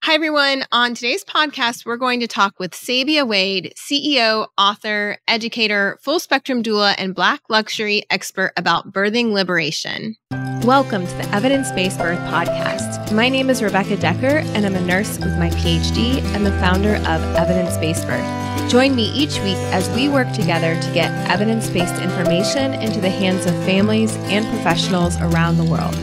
Hi, everyone. On today's podcast, we're going to talk with Sabia Wade, CEO, author, educator, full spectrum doula, and Black luxury expert about birthing liberation. Welcome to the Evidence-Based Birth Podcast. My name is Rebecca Decker, and I'm a nurse with my PhD and the founder of Evidence-Based Birth. Join me each week as we work together to get evidence-based information into the hands of families and professionals around the world.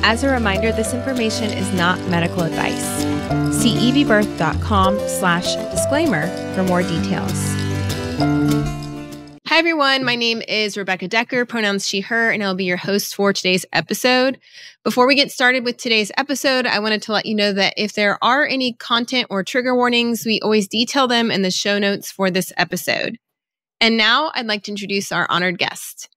As a reminder, this information is not medical advice. See evbirth.com/disclaimer for more details. Hi, everyone. My name is Rebecca Decker, pronouns she, her, and I'll be your host for today's episode. Before we get started with today's episode, I wanted to let you know that if there are any content or trigger warnings, we always detail them in the show notes for this episode. And now I'd like to introduce our honored guest.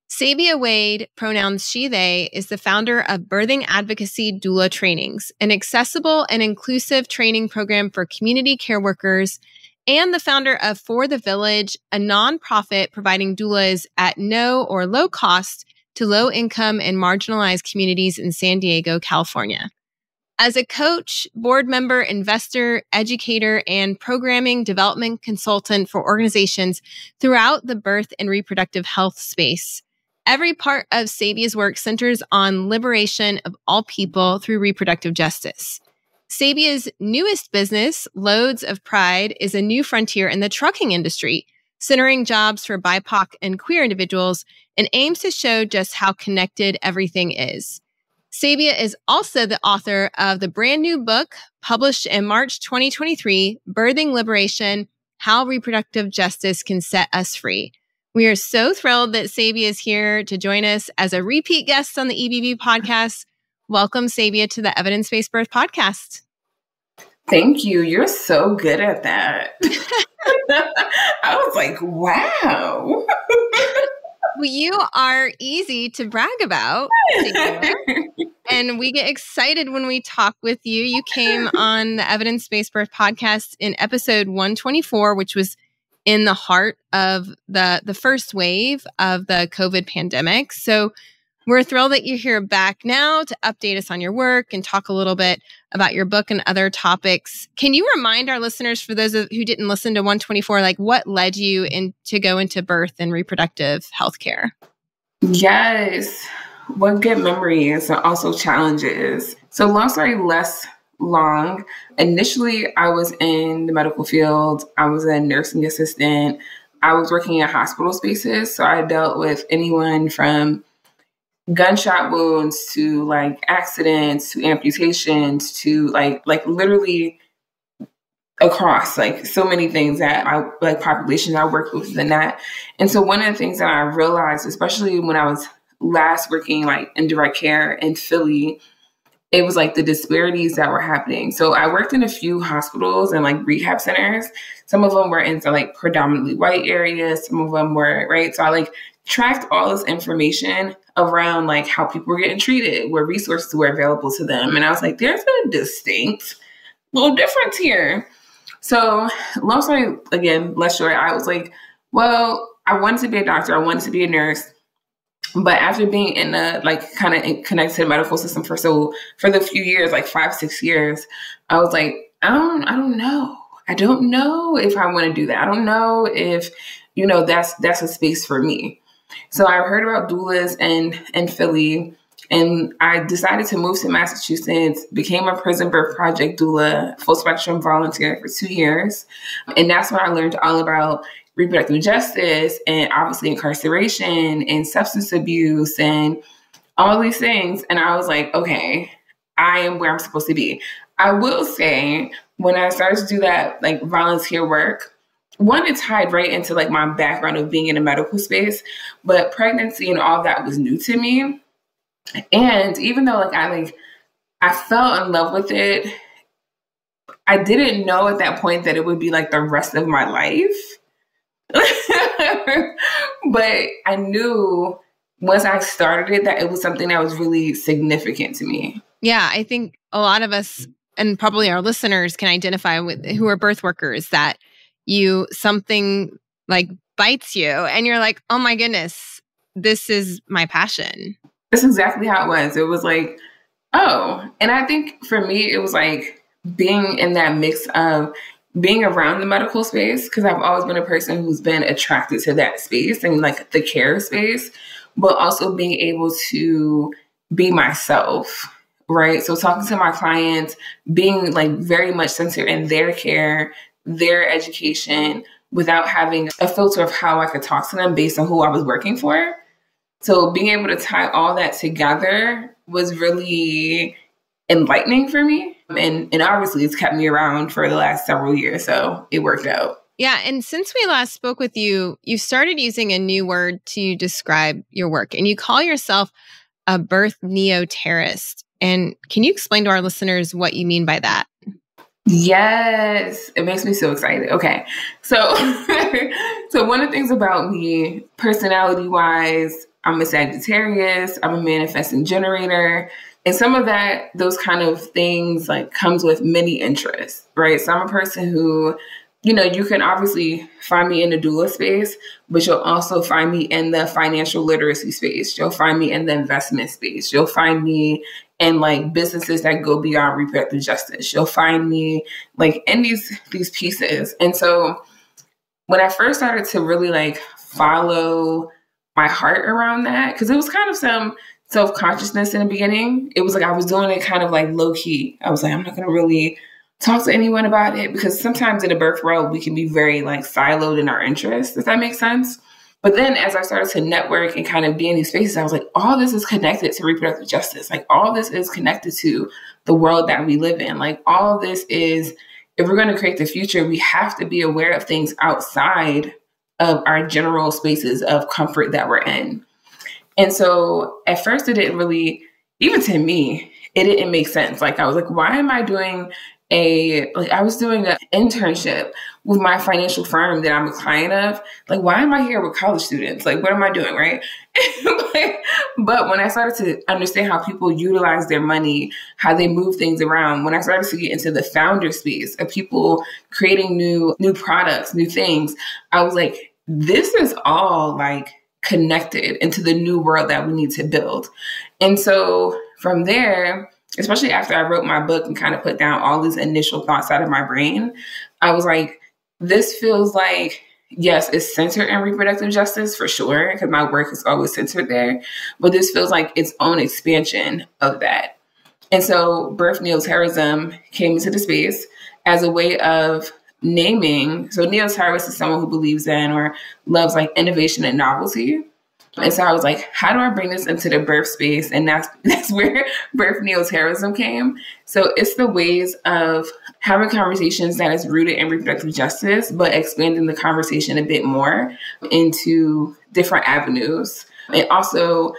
Sabia Wade, pronouns she, they, is the founder of Birthing Advocacy Doula Trainings, an accessible and inclusive training program for community care workers, and the founder of For the Village, a nonprofit providing doulas at no or low cost to low-income and marginalized communities in San Diego, California. As a coach, board member, investor, educator, and programming development consultant for organizations throughout the birth and reproductive health space, every part of Sabia's work centers on liberation of all people through reproductive justice. Sabia's newest business, Loads of Pride, is a new frontier in the trucking industry, centering jobs for BIPOC and queer individuals, and aims to show just how connected everything is. Sabia is also the author of the brand new book, published in March 2023, Birthing Liberation: How Reproductive Justice Can Set Us Free. We are so thrilled that Sabia is here to join us as a repeat guest on the EBB podcast. Welcome, Sabia, to the Evidence-Based Birth Podcast. Thank you. You're so good at that. I was like, wow. Well, you are easy to brag about, Sabia. And we get excited when we talk with you. You came on the Evidence-Based Birth Podcast in episode 124, which was in the heart of the first wave of the COVID pandemic. So we're thrilled that you're here back now to update us on your work and talk a little bit about your book and other topics. Can you remind our listeners, for those who didn't listen to 124, like what led you to go into birth and reproductive healthcare? Yes. What good memories and also challenges. So long story less long. Initially, I was in the medical field. I was a nursing assistant. I was working in hospital spaces. So I dealt with anyone from gunshot wounds to like accidents to amputations to like literally across like so many things that I like populations I worked with in that. And so one of the things that I realized, especially when I was last working like in direct care in Philly, it was like the disparities that were happening. So I worked in a few hospitals and like rehab centers. Some of them were in like predominantly white areas. Some of them were, right? So I like tracked all this information around like how people were getting treated, where resources were available to them. And I was like, there's a distinct little difference here. So long story, again, less short, I was like, well, I wanted to be a doctor. I wanted to be a nurse. But after being in the like kind of connected to the medical system for the few years, like 5-6 years, I was like, I don't know. I don't know if I want to do that. I don't know if, that's a space for me. So I heard about doulas in Philly, and I decided to move to Massachusetts, became a prison birth project doula, full spectrum volunteer for 2 years. And that's when I learned all about reproductive justice and obviously incarceration and substance abuse and all these things. And I was like, okay, I am where I'm supposed to be. I will say when I started to do that like volunteer work, one, it tied right into like my background of being in a medical space, but pregnancy and all that was new to me. And even though I fell in love with it, I didn't know at that point that it would be like the rest of my life. But I knew once I started it that it was something that was really significant to me. Yeah, I think a lot of us, and probably our listeners, can identify with who are birth workers, that something like bites you and you're like, oh my goodness, this is my passion. That's exactly how it was. It was like, oh, and I think for me, it was like being in that mix of being around the medical space, because I've always been a person who's been attracted to that space and like the care space, but also being able to be myself, right? So talking to my clients, being like very much centered in their care, their education, without having a filter of how I could talk to them based on who I was working for. So being able to tie all that together was really enlightening for me. And obviously it's kept me around for the last several years. So it worked out. Yeah. And since we last spoke with you, you started using a new word to describe your work, and you call yourself a birth neoterist. And can you explain to our listeners what you mean by that? Yes, it makes me so excited. Okay. So, so one of the things about me, personality wise, I'm a Sagittarius, I'm a manifesting generator. And some of that, those kind of things like comes with many interests, right? So I'm a person who, you know, you can obviously find me in the doula space, but you'll also find me in the financial literacy space. You'll find me in the investment space. You'll find me in like businesses that go beyond reproductive justice. You'll find me like in these pieces. And so when I first started to really like follow my heart around that, because it was kind of some self-consciousness in the beginning. It was like I was doing it kind of like low key. I was like, I'm not going to really talk to anyone about it, because sometimes in the birth world, we can be very like siloed in our interests, if that makes sense. But then as I started to network and kind of be in these spaces, I was like, all this is connected to reproductive justice. Like all this is connected to the world that we live in. Like all this is, if we're going to create the future, we have to be aware of things outside of our general spaces of comfort that we're in. And so at first it didn't really, even to me, it didn't make sense. Like I was like, why am I doing I was doing an internship with my financial firm that I'm a client of. Like, why am I here with college students? Like, what am I doing, right? But when I started to understand how people utilize their money, how they move things around, when I started to get into the founder space of people creating new products, new things, I was like, this is all like connected into the new world that we need to build. And so from there, especially after I wrote my book and kind of put down all these initial thoughts out of my brain, I was like, this feels like, yes, it's centered in reproductive justice for sure, because my work is always centered there, but this feels like its own expansion of that. And so birth neoterism came into the space as a way of naming. So neoterist is someone who believes in or loves like innovation and novelty. And so I was like, how do I bring this into the birth space? And that's where birth neoterism came. So it's the ways of having conversations that is rooted in reproductive justice, but expanding the conversation a bit more into different avenues. And also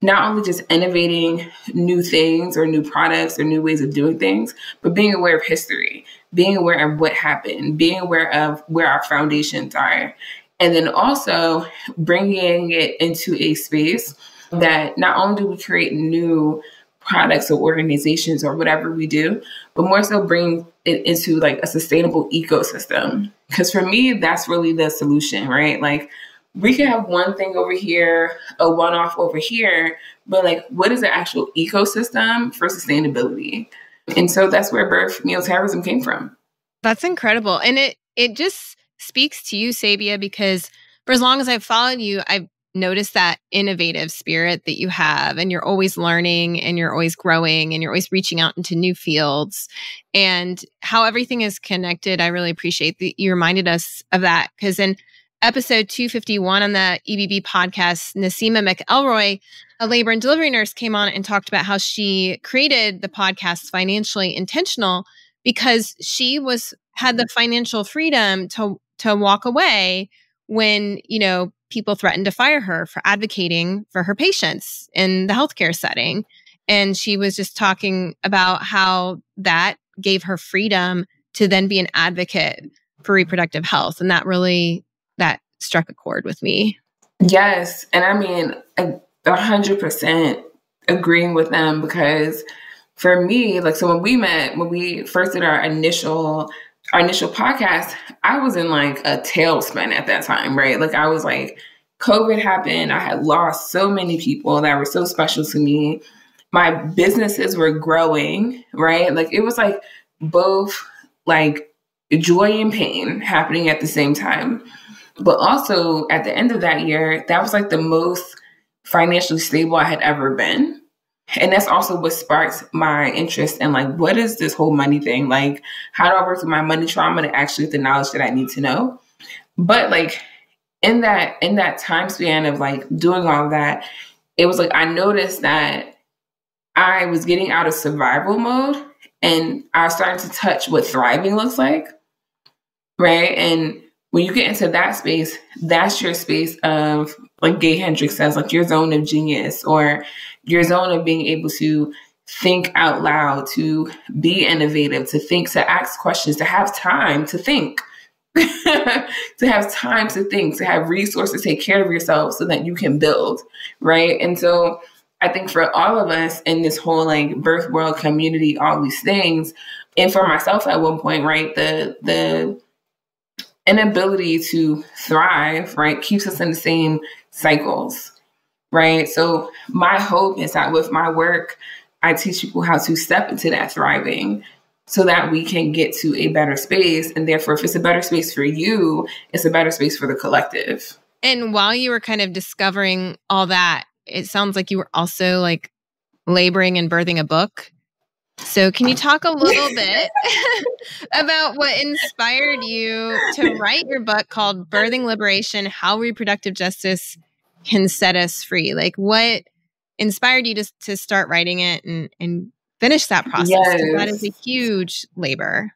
not only just innovating new things or new products or new ways of doing things, but being aware of history, being aware of what happened, being aware of where our foundations are. And then also bringing it into a space that not only do we create new products or organizations or whatever we do, but more so bring it into like a sustainable ecosystem. Because for me, that's really the solution, right? Like we can have one thing over here, a one-off over here, but like what is the actual ecosystem for sustainability? And so that's where birth neoterism came from. That's incredible. And it just speaks to you, Sabia, because for as long as I've followed you, I've noticed that innovative spirit that you have, and you're always learning and you're always growing and you're always reaching out into new fields, and how everything is connected. I really appreciate that you reminded us of that, because in episode 251 on the EBB podcast, Nasima McElroy, a labor and delivery nurse, came on and talked about how she created the podcast Financially Intentional because she had the financial freedom to walk away when, people threatened to fire her for advocating for her patients in the healthcare setting. And she was just talking about how that gave her freedom to then be an advocate for reproductive health. And that struck a chord with me. Yes. And I mean, 100% agreeing with them, because for me, like, so when we first did our initial podcast, I was in like a tailspin at that time, right? Like I was like, COVID happened. I had lost so many people that were so special to me. My businesses were growing, right? Like it was like both like joy and pain happening at the same time. But also at the end of that year, that was like the most financially stable I had ever been. And that's also what sparked my interest in like, what is this whole money thing? Like, how do I work with my money trauma to actually get the knowledge that I need to know? But like in that time span of like doing all of that, it was like I noticed that I was getting out of survival mode and I was starting to touch what thriving looks like. Right. And when you get into that space, that's your space of, like Gay Hendricks says, like your zone of genius or your zone of being able to think out loud, to be innovative, to think, to ask questions, to have time to think, to have time to think, to have resources to take care of yourself so that you can build. Right. And so I think for all of us in this whole like birth world community, all these things, and for myself at one point, right, the inability to thrive, right, keeps us in the same cycles, right? So my hope is that with my work, I teach people how to step into that thriving so that we can get to a better space. And therefore, if it's a better space for you, it's a better space for the collective. And while you were kind of discovering all that, it sounds like you were also like laboring and birthing a book. So can you talk a little bit about what inspired you to write your book called Birthing Liberation, How Reproductive Justice Can Set Us Free? Like what inspired you to start writing it and finish that process? Yes. That is a huge labor.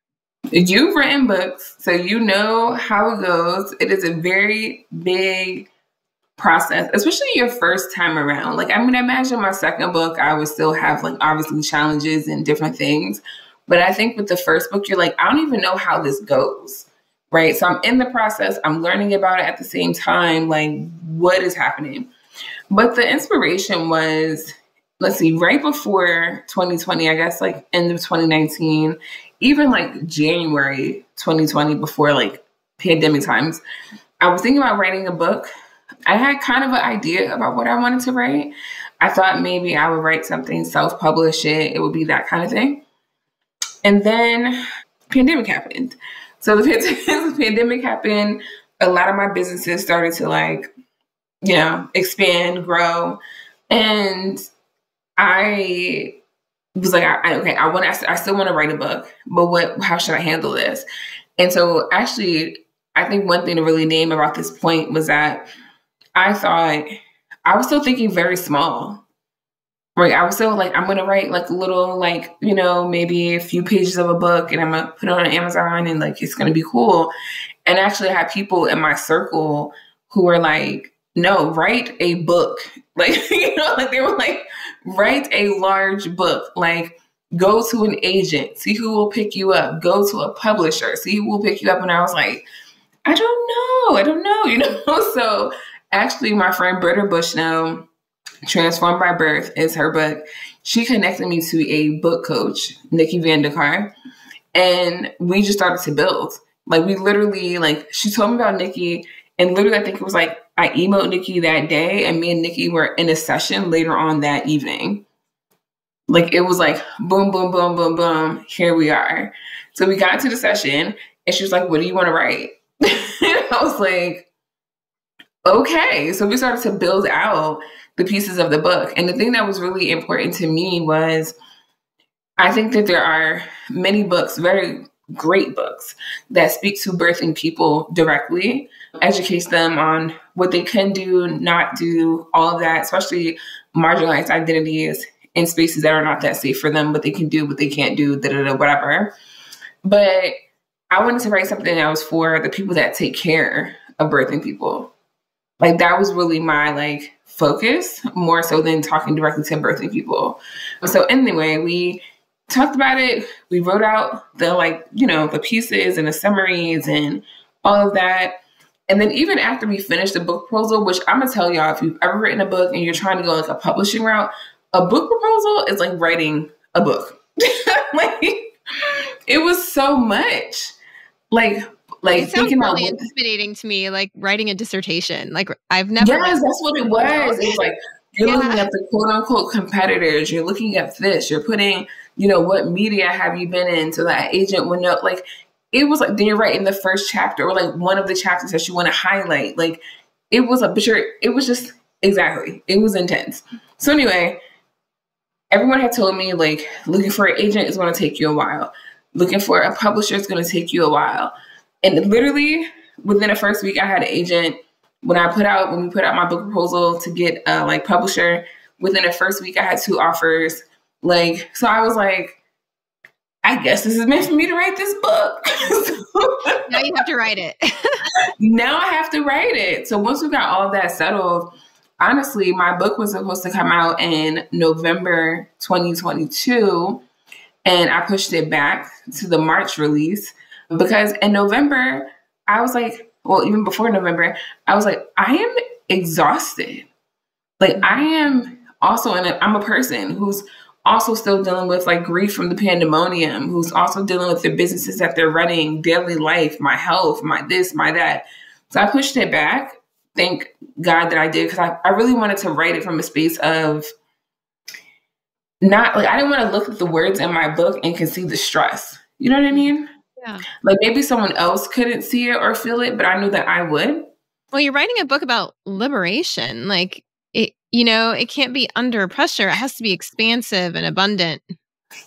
You've written books, so you know how it goes. It is a very big process, especially your first time around. Like, I mean, imagine my second book, I would still have like obviously challenges and different things. But I think with the first book, you're like, I don't even know how this goes. Right. So I'm in the process. I'm learning about it at the same time. Like, what is happening? But the inspiration was, let's see, right before 2020, I guess like end of 2019, even like January 2020, before like pandemic times, I was thinking about writing a book. I had kind of an idea about what I wanted to write. I thought maybe I would write something, self-publish it. It would be that kind of thing. And then pandemic happened. So the pandemic happened. A lot of my businesses started to like, you know, expand, grow. And I was like, I still want to write a book, but how should I handle this? And so actually, I think one thing to really name about this point was that I thought I was still thinking very small, right? I was still like, I'm going to write like a little, like, you know, maybe a few pages of a book and I'm going to put it on Amazon and like, it's going to be cool. And actually I had people in my circle who were like, no, write a book. Like, you know, like they were like, write a large book, like go to an agent, see who will pick you up, go to a publisher, see who will pick you up. And I was like, I don't know, you know? So actually, my friend Britta Bushnell, Transformed by Birth is her book. She connected me to a book coach, Nikki Vandekar, and we just started to build. Like we literally, like she told me about Nikki, and literally I think it was like I emailed Nikki that day, and me and Nikki were in a session later on that evening. Like it was like boom, boom, boom, boom, boom. Here we are. So we got into the session, and she was like, "What do you want to write?" I was like, okay. So we started to build out the pieces of the book. And the thing that was really important to me was I think that there are many books, very great books, that speak to birthing people directly, educates them on what they can do, not do, all of that, especially marginalized identities in spaces that are not that safe for them, what they can do, what they can't do, whatever. But I wanted to write something that was for the people that take care of birthing people. Like that was really my like focus, more so than talking directly to birthing people. So anyway, we talked about it. We wrote out the like, you know, the pieces and the summaries and all of that. And then even after we finished the book proposal, which I'm gonna tell y'all, if you've ever written a book and you're trying to go like a publishing route, a book proposal is like writing a book. Like it was so much. Like it sounds thinking really about intimidating to me, like writing a dissertation. Like I've never. Yes, that's what it was. It's like you're looking at the quote unquote competitors. You're looking at this. You're putting what media have you been in? So that agent would know, like, it was like, then you're right in the first chapter or like one of the chapters that you want to highlight. Like it was it was just, exactly. It was intense. So anyway, everyone had told me like looking for an agent is going to take you a while. Looking for a publisher is going to take you a while. And literally within the first week I had an agent. When we put out my book proposal to get a like publisher, within the first week I had 2 offers. Like, so I was like, I guess this is meant for me to write this book. Now you have to write it. Now I have to write it. So once we got all of that settled, honestly, my book was supposed to come out in November 2022. And I pushed it back to the March release because in November, I was like, well, even before November, I was like, I am exhausted. Like I am also I'm a person who's also still dealing with like grief from the pandemonium, who's also dealing with the businesses that they're running, daily life, my health, my this, my that. So I pushed it back. Thank God that I did, because I really wanted to write it from a space of not like, I didn't want to look at the words in my book and can see the stress. You know what I mean? Yeah. Like maybe someone else couldn't see it or feel it, but I knew that I would. Well, you're writing a book about liberation. Like it can't be under pressure. It has to be expansive and abundant.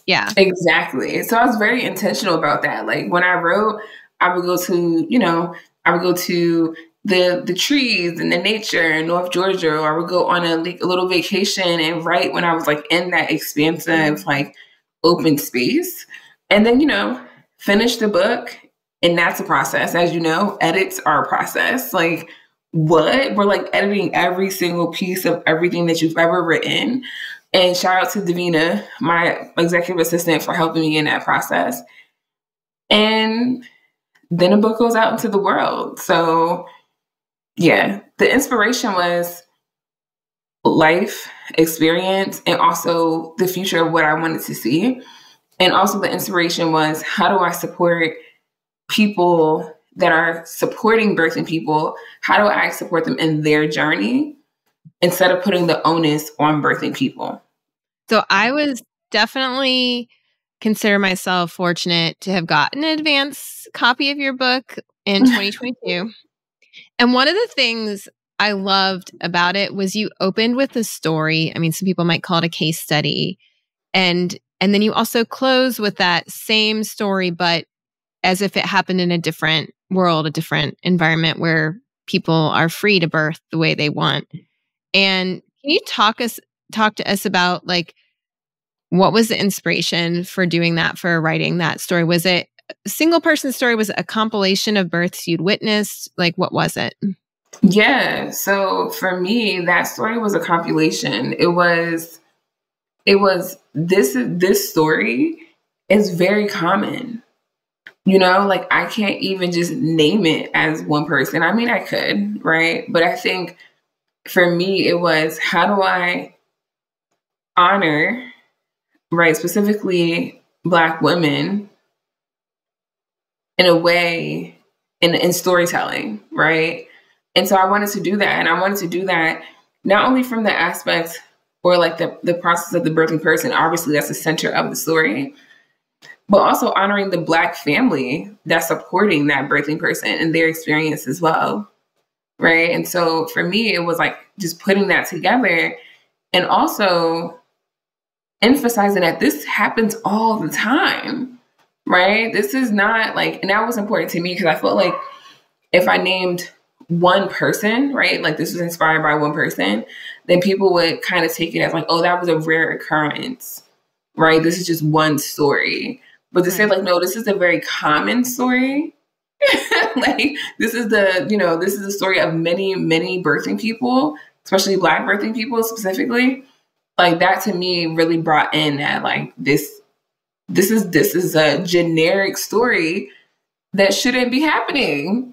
Yeah. Exactly. So I was very intentional about that. Like when I wrote, I would go to the trees and the nature in North Georgia, or I would go on a little vacation and write when I was like in that expansive, like open space. And then, finish the book. And that's a process. As you know, edits are a process. Like what? We're like editing every single piece of everything that you've ever written. And shout out to Davina, my executive assistant, for helping me in that process. And then a book goes out into the world. So yeah, the inspiration was life experience and also the future of what I wanted to see. And also the inspiration was, how do I support people that are supporting birthing people? How do I support them in their journey instead of putting the onus on birthing people? So I was definitely consider myself fortunate to have gotten an advance copy of your book in 2022. And one of the things I loved about it was you opened with a story. I mean, some people might call it a case study. And then you also close with that same story, but as if it happened in a different world, a different environment where people are free to birth the way they want. And can you talk to us about like, what was the inspiration for doing that, for writing that story? Was it a single person story? Was it a compilation of births you'd witnessed? Like, what was it? Yeah. So for me, that story was a compilation. It was this story is very common. Like I can't even just name it as one person. I mean, I could, right? But I think for me, it was, how do I honor, right, specifically Black women in a way, in storytelling, right? And so I wanted to do that. And I wanted to do that not only from the aspect or like the process of the birthing person, obviously that's the center of the story, but also honoring the Black family that's supporting that birthing person and their experience as well, right? And so for me, it was like just putting that together and also emphasizing that this happens all the time, right? This is not like, and that was important to me because I felt like if I named one person, right, like this was inspired by one person, then people would kind of take it as like, oh, that was a rare occurrence, right? This is just one story. But to say like, no, this is a very common story. Like this is the story of many, many birthing people, especially Black birthing people specifically. Like that to me really brought in that like this is a generic story that shouldn't be happening.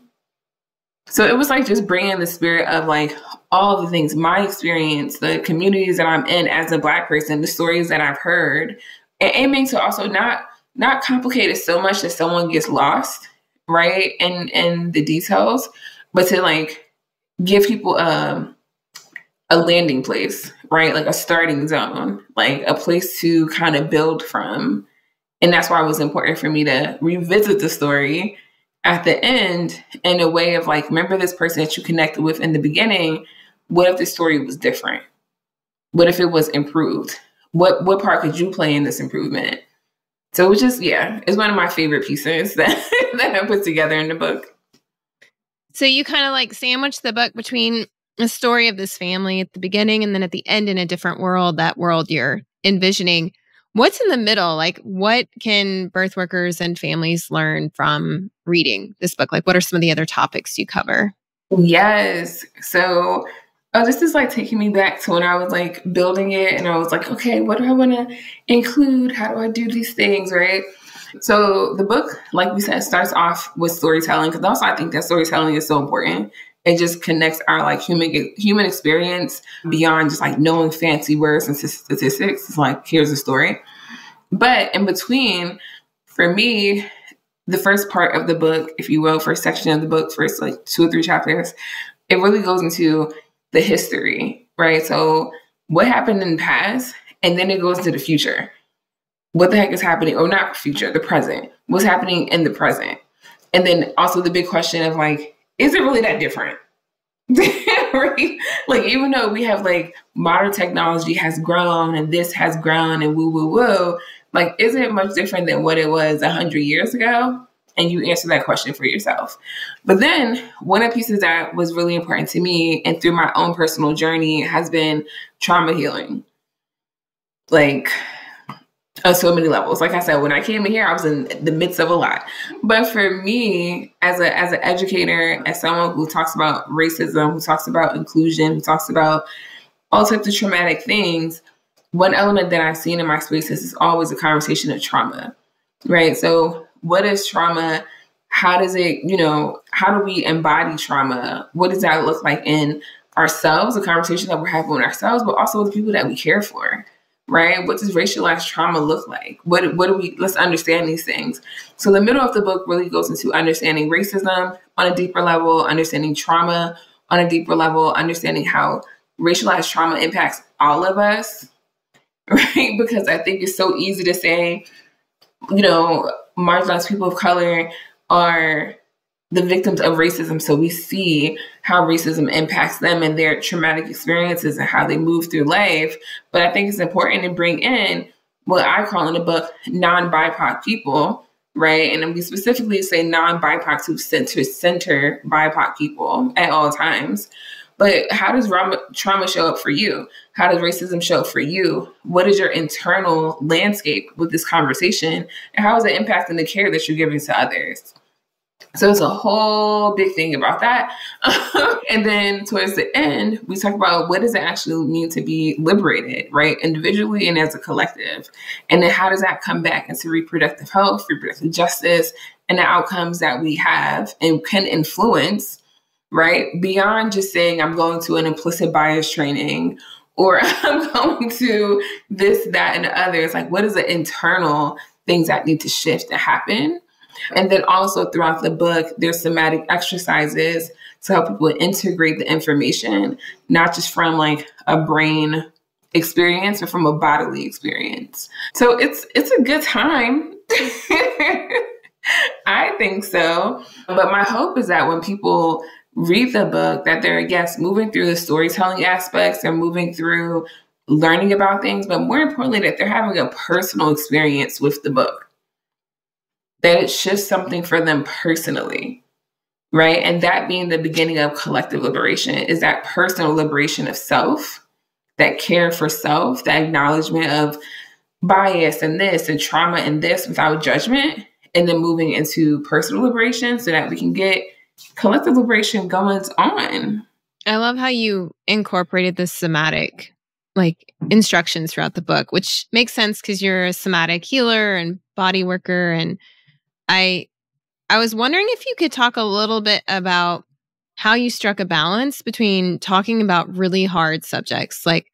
So it was like just bringing the spirit of like all the things, my experience, the communities that I'm in as a Black person, the stories that I've heard, and aiming to also not complicate it so much that someone gets lost, right, in the details, but to like give people a a landing place, right? Like a starting zone, like a place to kind of build from. And that's why it was important for me to revisit the story at the end in a way of like, remember this person that you connected with in the beginning? What if the story was different? What if it was improved? What part could you play in this improvement? So it was just, it's one of my favorite pieces that I put together in the book. So you kind of like sandwich the book between a story of this family at the beginning and then at the end in a different world, that world you're envisioning. What's in the middle? Like, what can birth workers and families learn from reading this book? Like, what are some of the other topics you cover? Yes. So this is like taking me back to when I was like building it and I was like, okay, what do I want to include? How do I do these things, right? So the book, like we said, starts off with storytelling, because also I think that storytelling is so important. It just connects our like human experience beyond just like knowing fancy words and statistics. It's like, here's a story. But in between, for me, the first part of the book, if you will, first section of the book, first like 2 or 3 chapters, it really goes into the history, right? So what happened in the past, and then it goes to the future. What the heck is happening, or not future, the present. What's happening in the present? And then also the big question of like, is it really that different? Right? Like, even though we have like modern technology has grown and this has grown and woo, like, is it much different than what it was 100 years ago? And you answer that question for yourself. But then one of the pieces that was really important to me and through my own personal journey has been trauma healing. Like, on so many levels. Like I said, when I came in here, I was in the midst of a lot. But for me, as an educator, as someone who talks about racism, who talks about inclusion, who talks about all types of traumatic things, one element that I've seen in my spaces is always a conversation of trauma, right? So what is trauma? How does it, how do we embody trauma? What does that look like in ourselves, the conversation that we're having with ourselves, but also with the people that we care for? Right? What does racialized trauma look like? What do we, let's understand these things. So the middle of the book really goes into understanding racism on a deeper level, understanding trauma on a deeper level, understanding how racialized trauma impacts all of us, right? Because I think it's so easy to say, marginalized people of color are the victims of racism. So we see how racism impacts them and their traumatic experiences and how they move through life. But I think it's important to bring in what I call in the book non-BIPOC people, right? And we specifically say non-BIPOC to center BIPOC people at all times. But how does trauma show up for you? How does racism show up for you? What is your internal landscape with this conversation? And how is it impacting the care that you're giving to others? So it's a whole big thing about that. And then towards the end, we talk about what does it actually mean to be liberated, right? Individually and as a collective. And then how does that come back into reproductive health, reproductive justice, and the outcomes that we have and can influence, right? Beyond just saying, I'm going to an implicit bias training or I'm going to this, that, and the other. It's like, what is the internal things that need to shift to happen? And then also throughout the book, there's somatic exercises to help people integrate the information, not just from like a brain experience, but from a bodily experience. So it's a good time. I think so. But my hope is that when people read the book, that they're, yes, moving through the storytelling aspects, they're moving through learning about things, but more importantly, that they're having a personal experience with the book. That it shifts something for them personally, right? And that being the beginning of collective liberation is that personal liberation of self, that care for self, that acknowledgement of bias and this and trauma and this without judgment, and then moving into personal liberation so that we can get collective liberation going on. I love how you incorporated the somatic like instructions throughout the book, which makes sense because you're a somatic healer and body worker. And I was wondering if you could talk a little bit about how you struck a balance between talking about really hard subjects like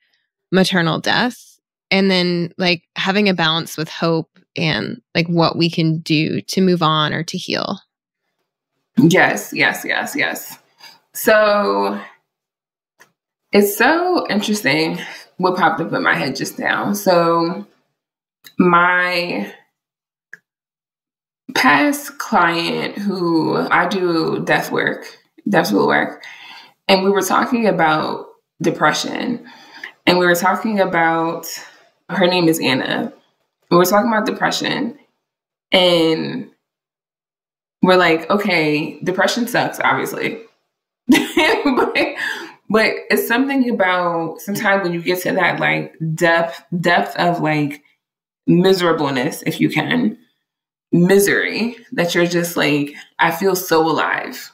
maternal death and then like having a balance with hope and like what we can do to move on or to heal. Yes. So It's so interesting what popped up in my head just now. So my past client who I do death school work, and we were talking about depression, and we were talking about, her name is Anna. We were talking about depression, and we're like, okay, depression sucks, obviously. but it's something about sometimes when you get to that like depth of like miserableness, if you can, misery, that you're just like, I feel so alive.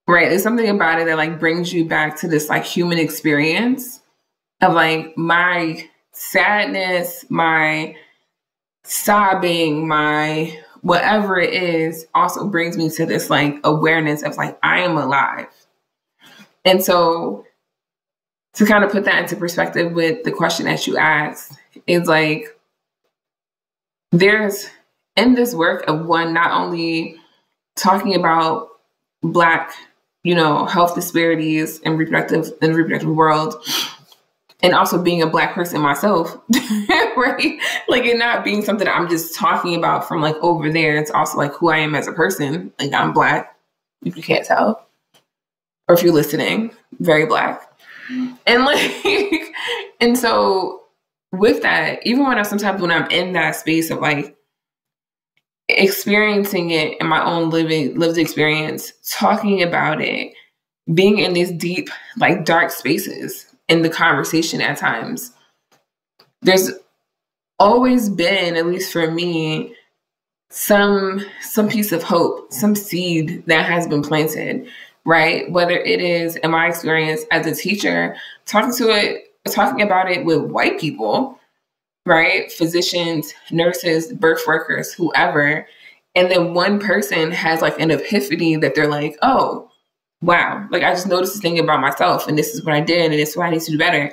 Right? There's something about it that like brings you back to this like human experience of like my sadness, my sobbing, my whatever it is, also brings me to this like awareness of like, I am alive. And so to kind of put that into perspective with the question that you asked is like, there's in this work of one, not only talking about Black, health disparities in reproductive world, and also being a Black person myself, right? Like it not being something that I'm just talking about from like over there. It's also like who I am as a person. Like I'm Black, if you can't tell, or if you're listening, very Black. And like, and so with that, even sometimes when I'm in that space of like experiencing it in my own lived experience, talking about it, being in these deep, like dark spaces in the conversation at times, there's always been, at least for me, some piece of hope, some seed that has been planted, right? Whether it is, in my experience as a teacher, talking about it with white people, right? Physicians, nurses, birth workers, whoever. And then one person has like an epiphany that they're like, oh, wow, like I just noticed this thing about myself and this is what I did and this is what I need to do better.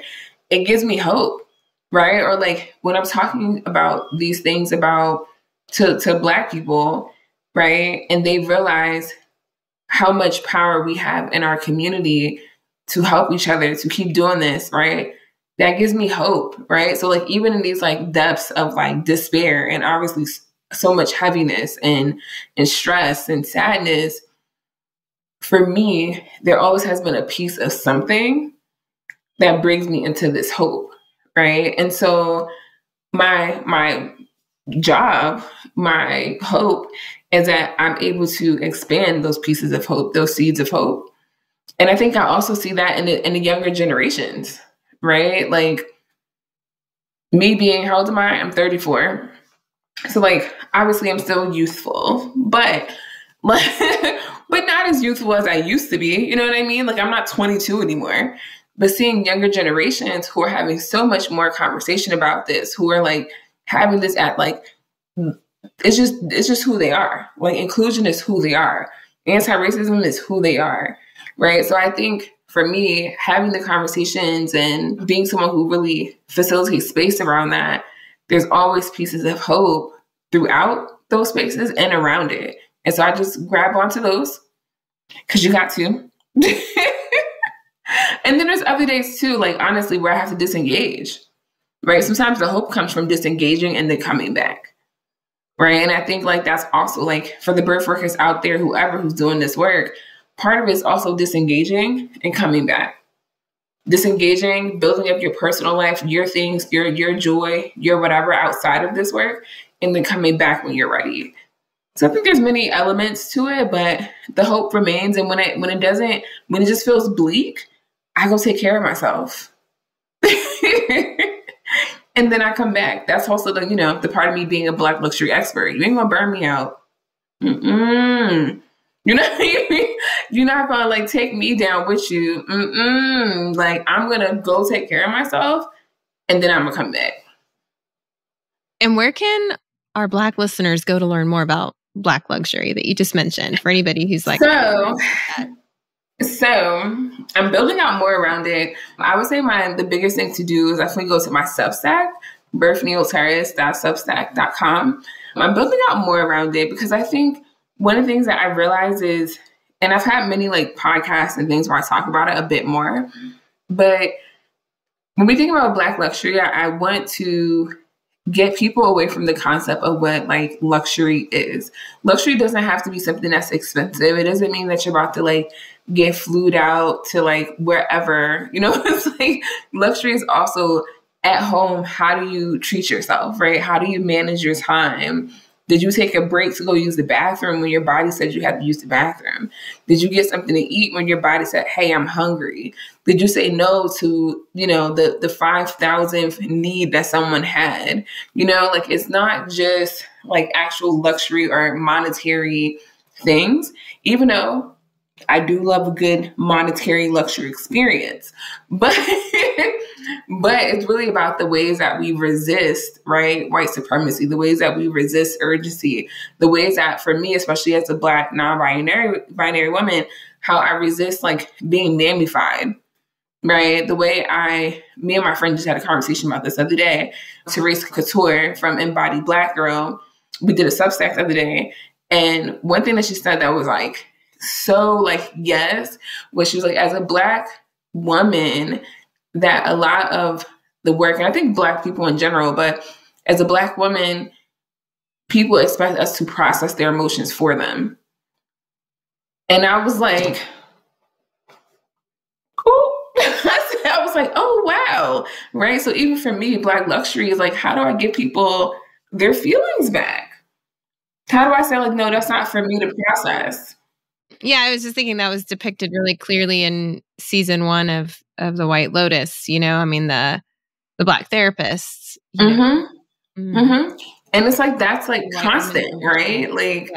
It gives me hope, right? Or like when I'm talking about these things about to Black people, right? And they realize how much power we have in our community to help each other, to keep doing this, right? That gives me hope, right? So like even in these like depths of like despair and obviously so much heaviness and stress and sadness, for me, there always has been a piece of something that brings me into this hope, right? And so my job, my hope is that I'm able to expand those pieces of hope, those seeds of hope. And I think I also see that in the younger generations, right? Like me being, how old am I? I'm 34. So like, obviously I'm still youthful, but like, but not as youthful as I used to be. You know what I mean? Like I'm not 22 anymore, but seeing younger generations who are having so much more conversation about this, who are like having this at like, it's just who they are. Like inclusion is who they are. Anti-racism is who they are. Right. So I think for me, having the conversations and being someone who really facilitates space around that, there's always pieces of hope throughout those spaces and around it. And so I just grab onto those because you got to. And then there's other days too, like honestly, where I have to disengage. Right. Sometimes the hope comes from disengaging and then coming back. Right. And I think like that's also like for the birth workers out there, who's doing this work, part of it is also disengaging and coming back. Disengaging, building up your personal life, your things, your joy, your whatever outside of this work, and then coming back when you're ready. So I think there's many elements to it, but the hope remains. And when it just feels bleak, I go take care of myself. And then I come back. That's also the part of me being a Black luxury expert. You ain't gonna burn me out. You're not gonna like take me down with you. Like I'm gonna go take care of myself and then I'm gonna come back. And where can our Black listeners go to learn more about Black luxury that you just mentioned for anybody who's like, So I'm building out more around it. I would say the biggest thing to do is definitely go to my Substack, birthneoterism.substack.com. I'm building out more around it because I think one of the things that I realize is And I've had many like podcasts and things where I talk about it a bit more. But when we think about Black luxury, I want to get people away from the concept of what like luxury is. Luxury doesn't have to be something that's expensive. It doesn't mean that you're about to like get flued out to like wherever, you know. It's like luxury is also at home. How do you treat yourself, right? How do you manage your time? Did you take a break to go use the bathroom when your body said you had to use the bathroom? Did you get something to eat when your body said, hey, I'm hungry? Did you say no to, you know, the 5,000th need that someone had? You know, like it's not just like actual luxury or monetary things, even though I do love a good monetary luxury experience. But but it's really about the ways that we resist, right, white supremacy, the ways that we resist urgency, the ways that, for me, especially as a Black non-binary woman, how I resist like being mammified, right? The way me and my friend just had a conversation about this the other day. Therese Couture from Embodied Black Girl, we did a Substack the other day. And one thing that she said that was like, so like, yes, was she was like, as a Black woman, that a lot of the work, and I think Black people in general, but as a Black woman, people expect us to process their emotions for them. And I was like, oh, I was like, oh, wow. Right. So even for me, Black luxury is like, how do I give people their feelings back? How do I say like, no, that's not for me to process? Yeah, I was just thinking that was depicted really clearly in season 1 of The White Lotus. You know, I mean, the Black therapists. You know? Mm-hmm. And it's like, that's like constant, right? Like,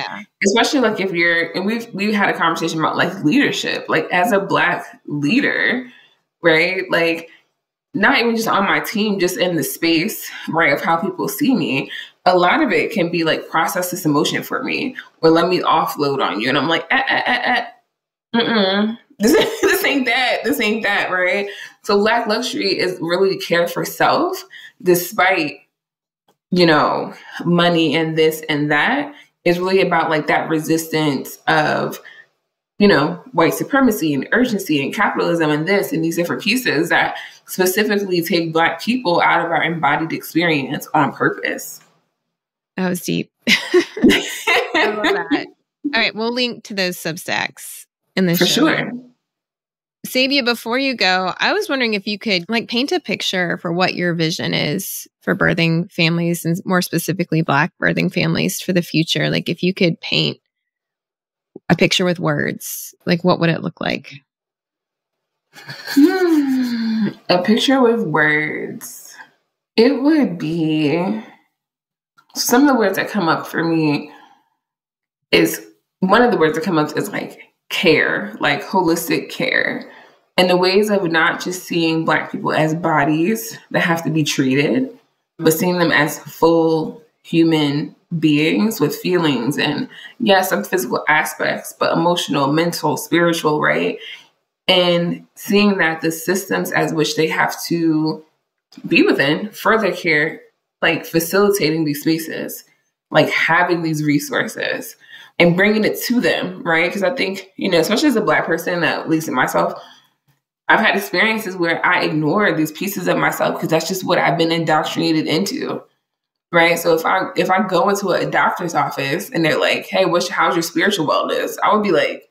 especially like if you're, and we've had a conversation about like leadership, like as a Black leader, right? Like not even just on my team, just in the space, right, of how people see me. A lot of it can be like, process this emotion for me, or let me offload on you. And I'm like, this ain't that, right? So Black luxury is really care for self, despite, you know, money and this and that. Is really about like that resistance of, you know, white supremacy and urgency and capitalism and this and these different pieces that specifically take Black people out of our embodied experience on purpose. That was deep. I love that. All right, we'll link to those Substacks in the show. For sure. Sabia, before you go, I was wondering if you could like paint a picture for what your vision is for birthing families, and more specifically Black birthing families for the future. Like if you could paint a picture with words, like what would it look like? A picture with words. It would be, some of the words that come up for me is, one of the words that come up is like care, like holistic care. And the ways of not just seeing Black people as bodies that have to be treated, but seeing them as full human beings with feelings and, yes, some physical aspects, but emotional, mental, spiritual, right? And seeing that the systems as which they have to be within further care, like facilitating these spaces, like having these resources and bringing it to them, right? Because I think, you know, especially as a Black person, at least in myself, I've had experiences where I ignore these pieces of myself because that's just what I've been indoctrinated into, right? So if I go into a doctor's office and they're like, hey, how's your spiritual wellness? I would be like,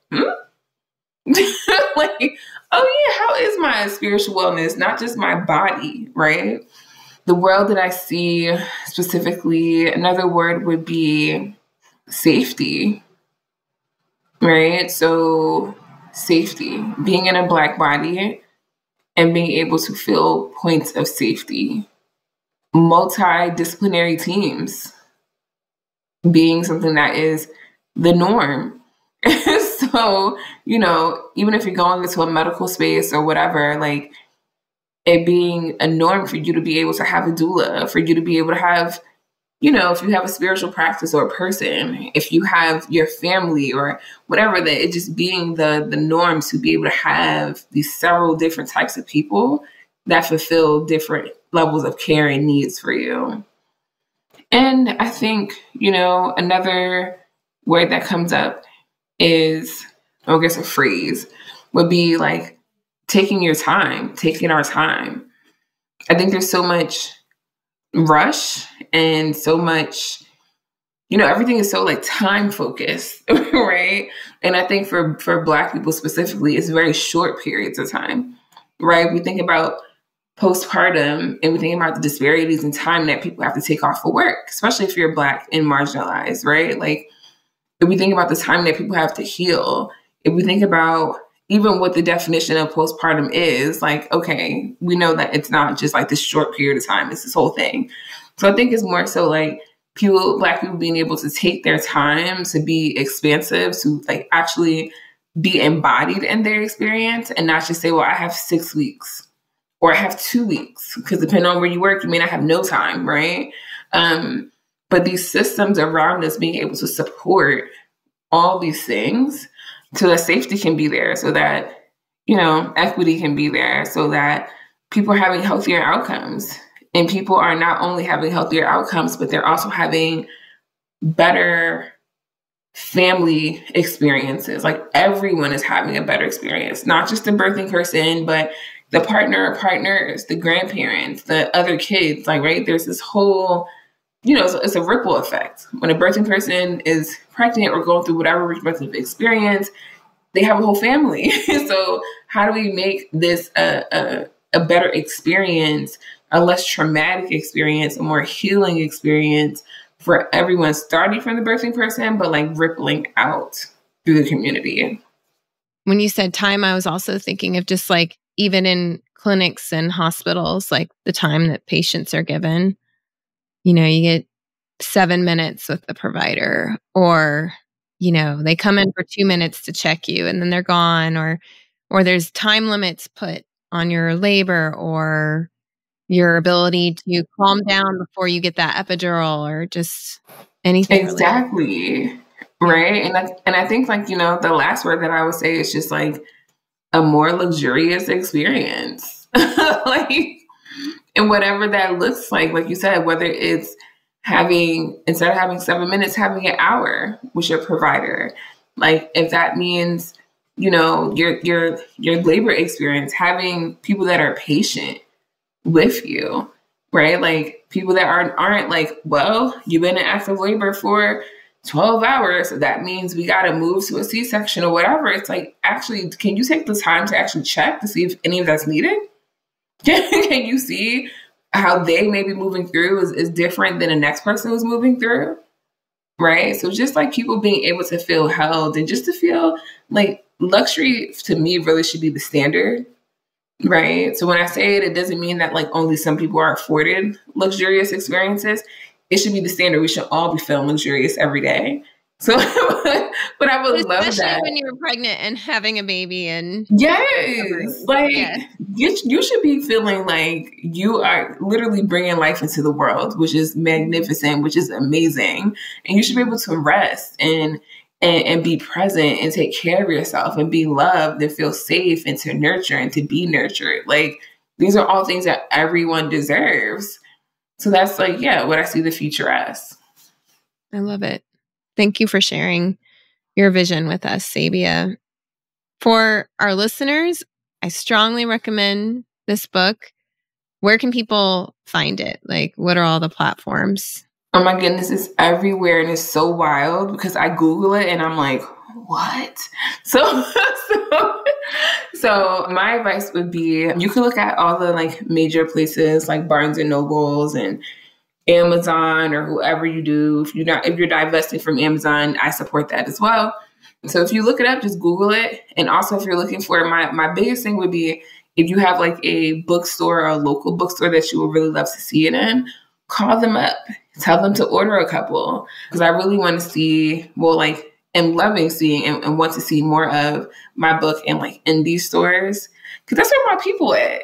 like, oh yeah, how is my spiritual wellness? Not just my body, right? The world that I see specifically, another word would be safety, right? So safety, being in a Black body and being able to feel points of safety, multidisciplinary teams being something that is the norm. So, you know, even if you're going into a medical space or whatever, like it being a norm for you to be able to have a doula, for you to be able to have, you know, if you have a spiritual practice or a person, if you have your family or whatever, that it just being the norm to be able to have these several different types of people that fulfill different levels of care and needs for you. And I think, you know, another word that comes up is or I guess a phrase would be like taking our time. I think there's so much rush and so much, everything is so like time focused, right? And I think for Black people specifically, it's very short periods of time, right? We think about postpartum and we think about the disparities in time that people have to take off for work, especially if you're Black and marginalized, right? Like if we think about the time that people have to heal, if we think about even what the definition of postpartum is, like, okay, we know that it's not just like this short period of time, it's this whole thing. So I think it's more so like Black people being able to take their time to be expansive, to like actually be embodied in their experience and not just say, well, I have 6 weeks or I have 2 weeks, because depending on where you work, you may not have no time, right? But these systems around us being able to support all these things so that safety can be there, so that, equity can be there, so that people are having healthier outcomes. And people are not only having healthier outcomes, but they're also having better family experiences. Like everyone is having a better experience, not just the birthing person, but the partner or partners, the grandparents, the other kids. Like, right, there's this whole, it's a ripple effect. When a birthing person is pregnant or going through whatever reproductive experience, they have a whole family. So how do we make this a better experience, a less traumatic experience, a more healing experience for everyone, starting from the birthing person, but like rippling out through the community? When you said time, I was also thinking of just like, even in clinics and hospitals, like the time that patients are given, you get 7 minutes with the provider, or, they come in for 2 minutes to check you and then they're gone, or there's time limits put on your labor or your ability to calm down before you get that epidural, or just anything. Exactly. Right. And I think like, the last word that I would say is just like a more luxurious experience. Like, and whatever that looks like you said, whether it's instead of having 7 minutes, having an hour with your provider. Like if that means, your labor experience, having people that are patient with you, right? Like people that aren't like, well, you've been in active labor for 12 hours. So that means we got to move to a C-section or whatever. It's like, actually, can you take the time to actually check to see if any of that's needed? Can you see how they may be moving through is different than the next person who's moving through? Right. So just like people being able to feel held and just to feel like luxury, to me, really should be the standard. Right. So when I say it, it doesn't mean that like only some people are afforded luxurious experiences. It should be the standard. We should all be feeling luxurious every day. So, but I would love that. Especially when you're pregnant and having a baby. And yes, like you should be feeling like you are literally bringing life into the world, which is magnificent, which is amazing. And you should be able to rest and be present and take care of yourself and be loved and feel safe and to nurture and to be nurtured. Like these are all things that everyone deserves. So that's like, what I see the future as. I love it. Thank you for sharing your vision with us, Sabia. For our listeners, I strongly recommend this book. Where can people find it? Like, what are all the platforms? Oh my goodness, it's everywhere and it's so wild because I Google it and I'm like, what? So my advice would be you can look at all the like major places like Barnes and Nobles and Amazon or whoever you do. If you're divesting from Amazon, I support that as well. So if you look it up, just Google it. And also if you're looking for my biggest thing would be if you have like a bookstore or a local bookstore that you would really love to see it in, call them up, tell them to order a couple. Because I really want to see, am loving seeing and want to see more of my book in like indie stores. Because that's where my people at.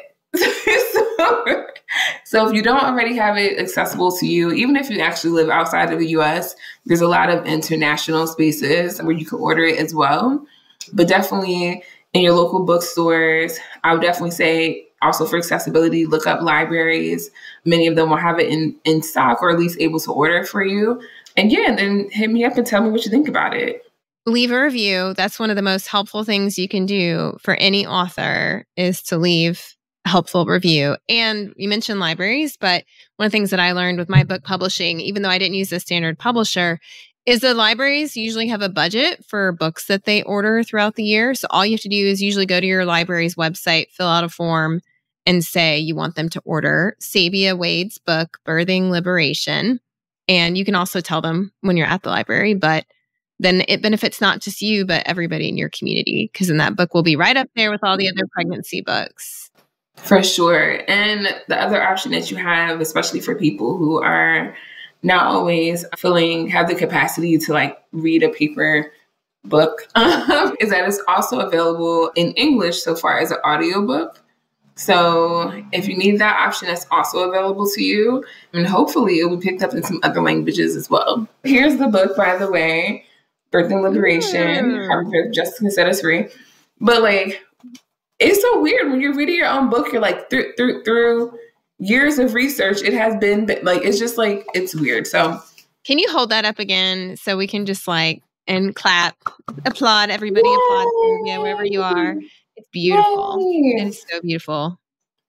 So if you don't already have it accessible to you, even if you actually live outside of the US, there's a lot of international spaces where you can order it as well. But definitely in your local bookstores, I would definitely say also for accessibility, look up libraries. Many of them will have it in stock or at least able to order for you. And then hit me up and tell me what you think about it. leave a review. That's one of the most helpful things you can do for any author, is to leave a helpful review. And you mentioned libraries, but one of the things that I learned with my book publishing, even though I didn't use a standard publisher, is the libraries usually have a budget for books that they order throughout the year. So all you have to do is usually go to your library's website, fill out a form, and say you want them to order Sabia Wade's book, Birthing Liberation. And you can also tell them when you're at the library, but then it benefits not just you, but everybody in your community, because then that book will be right up there with all the other pregnancy books. For sure. And the other option that you have, especially for people who are not always have the capacity to like read a paper book, is that it's also available in English so far as an audiobook. So if you need that option, that's also available to you. And hopefully it will be picked up in some other languages as well. Here's the book, by the way. Birthing Liberation, how Reproductive Justice can set us free. But like, it's so weird when you're reading your own book. You're like through years of research, it has been like, it's just like, it's weird. So can you hold that up again so we can just like and clap, applaud everybody, applaud Sabia, wherever you are. It's beautiful. Yay. It is so beautiful.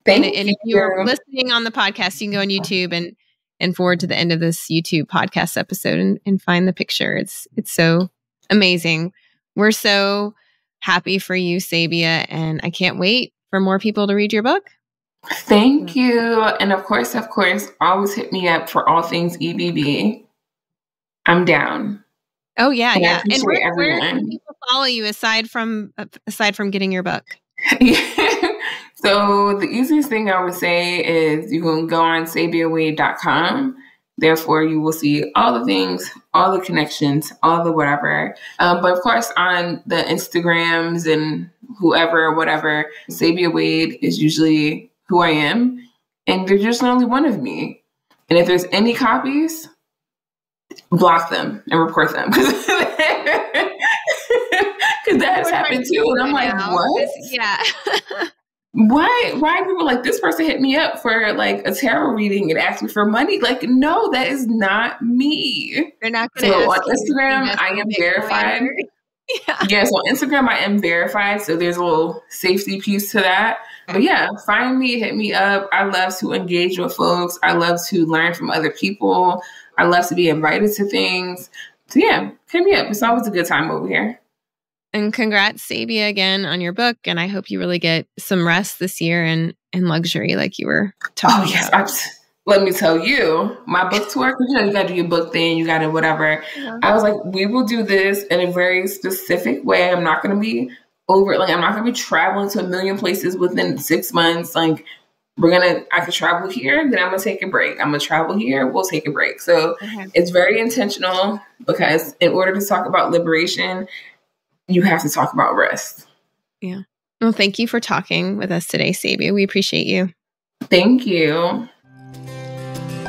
Thank you. And if you're listening on the podcast, you can go on YouTube and forward to the end of this YouTube podcast episode and find the picture. It's so amazing. We're so happy for you, Sabia, and I can't wait for more people to read your book. Thank you. And of course, always hit me up for all things EBB. I'm down. Oh, yeah, and yeah. And where can people follow you aside from getting your book? So the easiest thing I would say is you can go on sabiawade.com. Therefore, you will see all the things, all the connections, all the whatever. But of course, on the Instagrams and whatever, Sabia Wade is usually who I am. And there's just only one of me. And if there's any copies, block them and report them. Because that has happened too. And I'm like, what? Yeah. Why people like, this person hit me up for like a tarot reading and asked me for money? Like, no, that is not me. They're not going to So on Instagram, I am verified. Yes, on Instagram, I am verified. So there's a little safety piece to that. But yeah, find me, hit me up. I love to engage with folks. I love to learn from other people. I love to be invited to things. So yeah, hit me up. It's always a good time over here. And congrats, Sabia, again on your book. And I hope you really get some rest this year and luxury like you were talking about. Let me tell you, my book tour, you got to do your book thing, you got to whatever. Yeah. I was like, we will do this in a very specific way. I'm not going to be I'm not going to be traveling to a million places within 6 months. Like, I could travel here, then I'm going to take a break. I'm going to travel here, we'll take a break. So It's very intentional, because in order to talk about liberation, you have to talk about rest. Yeah. Well, thank you for talking with us today, Sabia. We appreciate you. Thank you.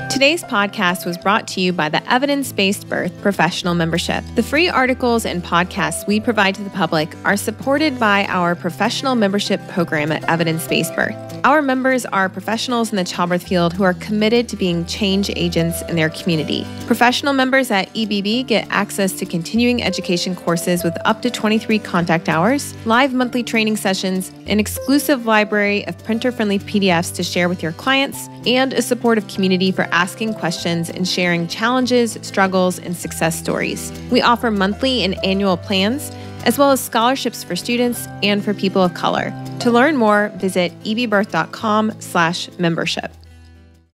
Today's podcast was brought to you by the Evidence-Based Birth Professional Membership. The free articles and podcasts we provide to the public are supported by our professional membership program at Evidence-Based Birth. Our members are professionals in the childbirth field who are committed to being change agents in their community. Professional members at EBB get access to continuing education courses with up to 23 contact hours, live monthly training sessions, an exclusive library of printer-friendly PDFs to share with your clients, and a supportive community for asking questions and sharing challenges, struggles, and success stories. We offer monthly and annual plans, as well as scholarships for students and for people of color. To learn more, visit ebbirth.com/membership.